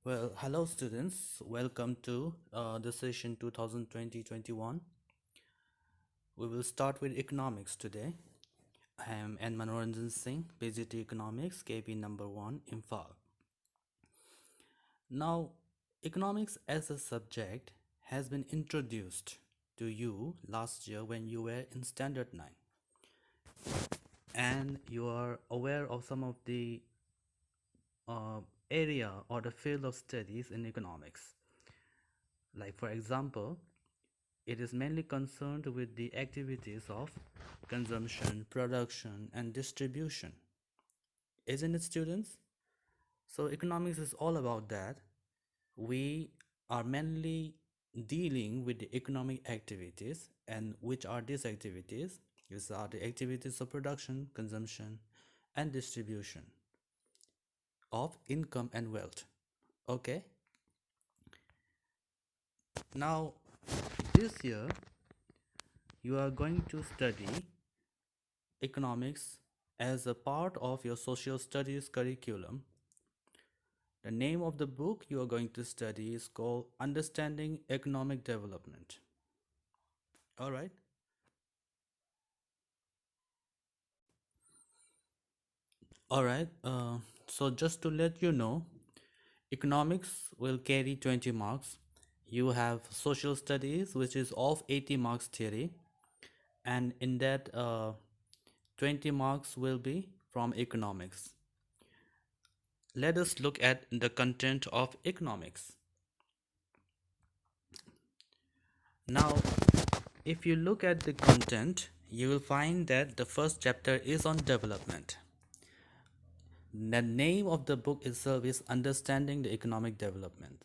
Well, hello students. Welcome to the session 2020-21. We will start with economics today. I am N. Manoranjan Singh, PGT Economics, KB number 1, Imphal. Now, economics as a subject has been introduced to you last year when you were in Standard 9. And you are aware of some of the uh, area or the field of studies in economics. Like for example, it is mainly concerned with the activities of consumption, production, and distribution. Isn't it, students? So, economics is all about that. We are mainly dealing with the economic activities, and which are these activities? These are the activities of production, consumption, and distribution of income and wealth. Okay, now this year you are going to study economics as a part of your social studies curriculum. The name of the book you are going to study is called Understanding Economic Development. All right. All right. So just to let you know, economics will carry 20 marks. You have social studies, which is of 80 marks theory, and in that 20 marks will be from economics. Let us look at the content of economics. Now, if you look at the content, you will find that the first chapter is on development. The name of the book itself is Understanding the Economic Development.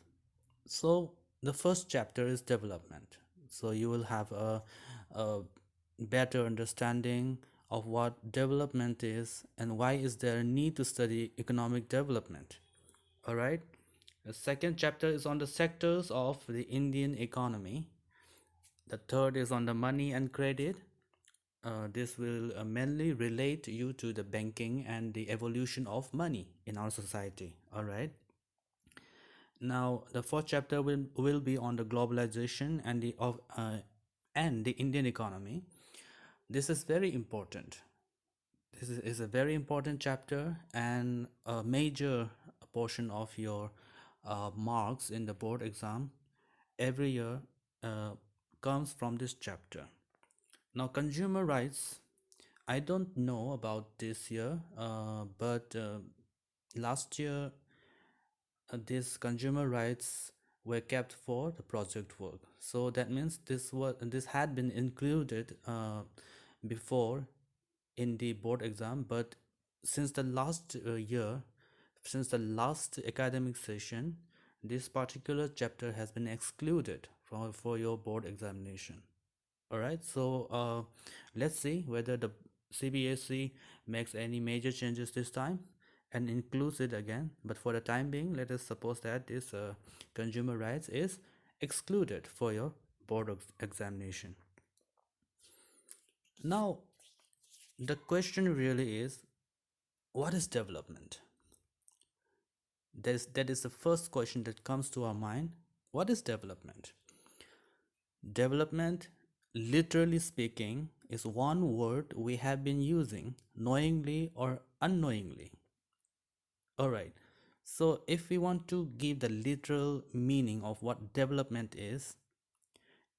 So, the first chapter is development. So, you will have a better understanding of what development is and why is there a need to study economic development. All right. The second chapter is on the sectors of the Indian economy. The third is on the money and credit. This will mainly relate you to the banking and the evolution of money in our society. All right. Now, the fourth chapter will be on the globalization and the Indian economy. This is very important. This is a very important chapter and a major portion of your marks in the board exam every year uh, comes from this chapter. Now, consumer rights, I don't know about this year, but last year these consumer rights were kept for the project work. So that means this had been included before in the board exam, but since the last year, since the last academic session, this particular chapter has been excluded for your board examination. All right, so let's see whether the CBSE makes any major changes this time and includes it again. But for the time being, let us suppose that this consumer rights is excluded for your board examination. Now, the question really is, what is development? That is the first question that comes to our mind. What is development? Development, literally speaking, is one word we have been using knowingly or unknowingly. Alright, so if we want to give the literal meaning of what development is,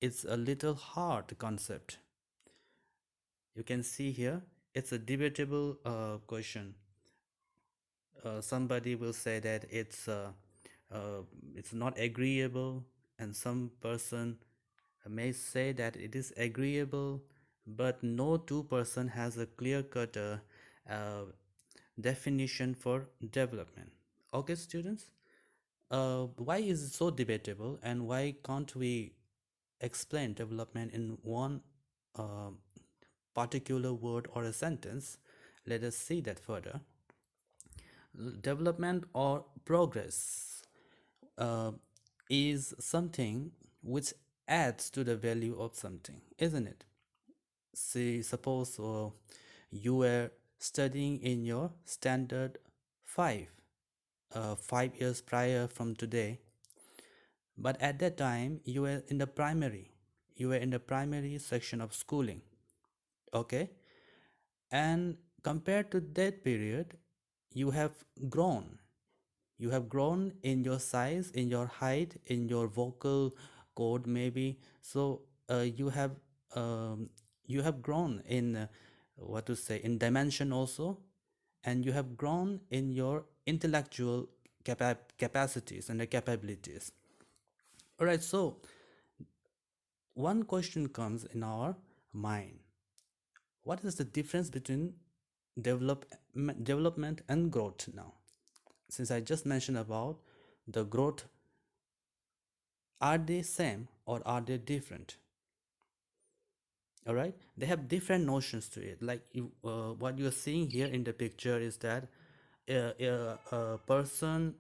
it's a little hard concept. You can see here, it's a debatable question. Somebody will say that it's not agreeable, and some person may say that it is agreeable, but no two-person has a clear-cut definition for development. Okay, students, why is it so debatable, and why can't we explain development in one uh, particular word or a sentence? Let us see that further. Development or progress uh, is something which adds to the value of something, isn't it? See, suppose you were studying in your standard 5 5 years prior from today. But at that time, you were in the primary section of schooling. Okay. And compared to that period, you have grown. You have grown in your size, in your height, in your vocal cord, maybe. So um, you have grown in what to say, in dimension also, and you have grown in your intellectual capacities and the capabilities. All right. So one question comes in our mind: what is the difference between development and growth now? Since I just mentioned about the growth, are they same or are they different? All right, they have different notions to it. Like what you're seeing here in the picture is that a person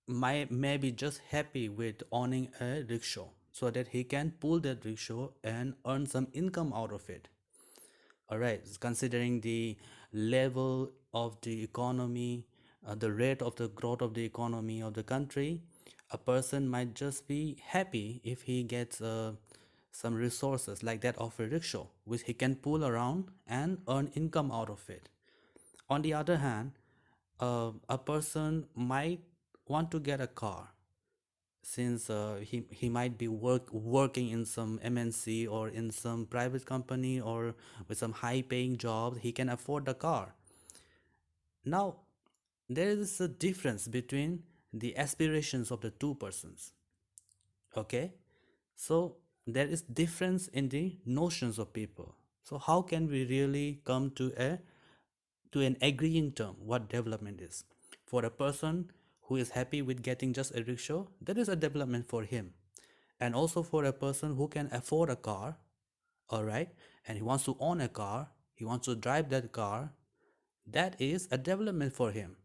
might maybe just happy with owning a rickshaw so that he can pull that rickshaw and earn some income out of it. All right, considering the level of the economy, the rate of the growth of the economy of the country, a person might just be happy if he gets some resources like that of a rickshaw, which he can pull around and earn income out of it. On the other hand, a person might want to get a car, since he might be working in some MNC or in some private company or with some high paying job, he can afford the car. Now there is a difference between the aspirations of the two persons. Okay, so there is difference in the notions of people. So how can we really come to an agreeing term what development is? For a person who is happy with getting just a rickshaw, that is a development for him. And also for a person who can afford a car, all right, and he wants to own a car, he wants to drive that car, that is a development for him.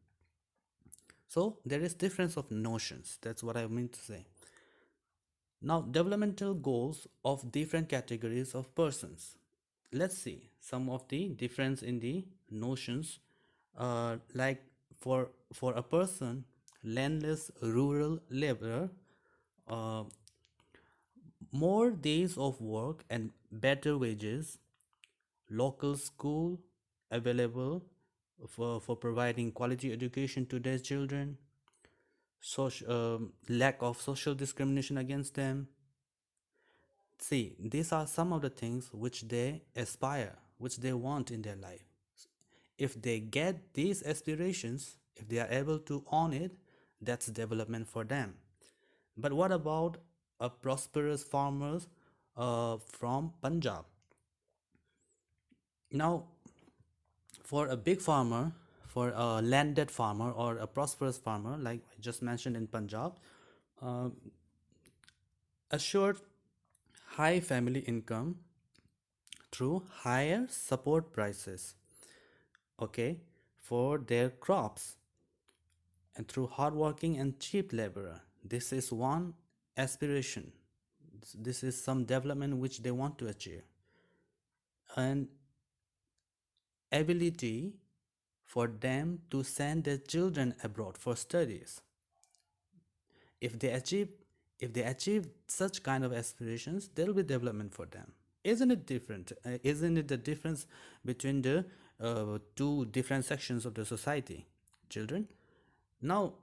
So there is difference of notions. That's what I mean to say. Now, developmental goals of different categories of persons. Let's see some of the difference in the notions. Like for a person, landless rural laborer, uh, more days of work and better wages, local school available for providing quality education to their children, lack of social discrimination against them. See, these are some of the things which they aspire, which they want in their life. If they get these aspirations, if they are able to own it, that's development for them. But what about a prosperous farmers from Punjab? Now, for a big farmer, for a landed farmer or a prosperous farmer, like I just mentioned in Punjab, uh, assured high family income through higher support prices, okay, for their crops, and through hardworking and cheap labor. This is one aspiration. This is some development which they want to achieve. And ability for them to send their children abroad for studies. If they achieve if they achieve such kind of aspirations, there will be development for them. Isn't it different? Isn't it the difference between the two different sections of the society? Children. Now,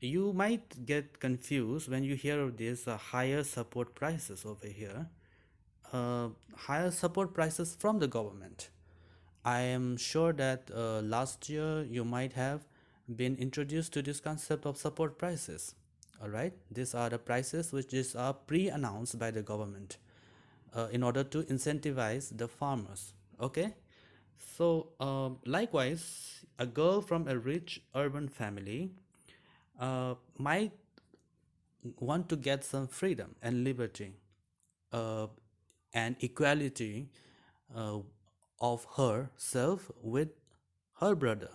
you might get confused when you hear of this higher support prices over here. Higher support prices from the government. I am sure that last year you might have been introduced to this concept of support prices. All right, these are the prices which are pre-announced by the government in order to incentivize the farmers. Okay, so likewise, a girl from a rich urban family might want to get some freedom and liberty uh, and equality uh, of herself with her brother.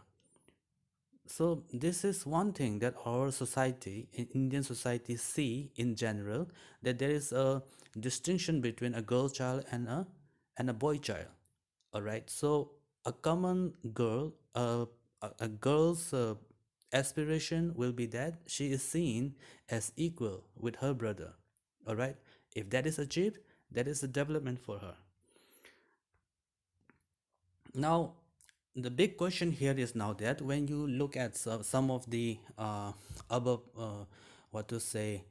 So this is one thing that our society, in Indian society, see in general, that there is a distinction between a girl child and a boy child. All right. So a common girl, a girl's aspiration will be that she is seen as equal with her brother. All right, if that is achieved, that is the development for her. Now, the big question here is now that when you look at some of the above, what to say,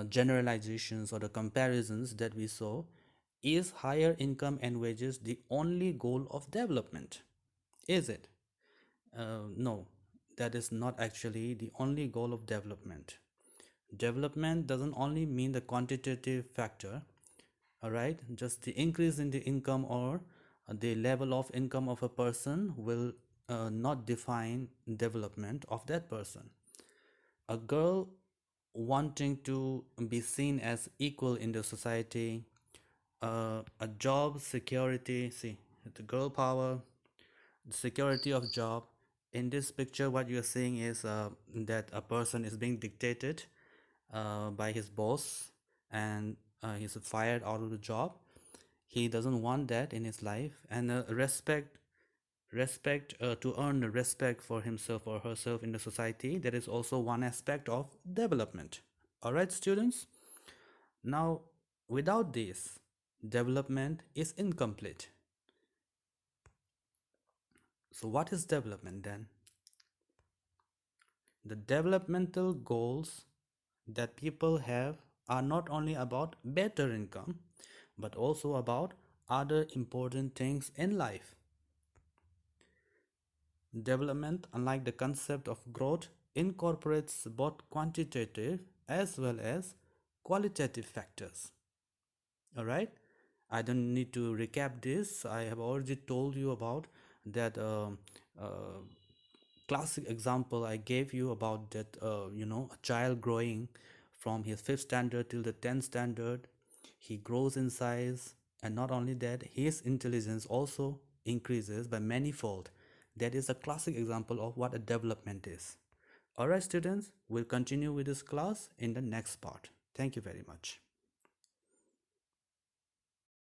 generalizations or the comparisons that we saw, is higher income and wages the only goal of development? Is it? No, that is not actually the only goal of development. Development doesn't only mean the quantitative factor, all right? Just the increase in the income or the level of income of a person will not define development of that person. A girl wanting to be seen as equal in the society, a job security, see, the girl power, the security of job. In this picture, what you're seeing is that a person is being dictated by his boss, and he's fired out of the job. He doesn't want that in his life, and respect to earn the respect for himself or herself in the society, that is also one aspect of development. All right, students. Now, without this, development is incomplete. So what is development then? The developmental goals that people have are not only about better income, but also about other important things in life. Development, unlike the concept of growth, incorporates both quantitative as well as qualitative factors. All right, I don't need to recap this. I have already told you about that uh, classic example I gave you about that, a child growing from his fifth standard till the 10th standard. He grows in size, and not only that, his intelligence also increases by manifold. That is a classic example of what a development is. All right, students, we'll continue with this class in the next part. Thank you very much.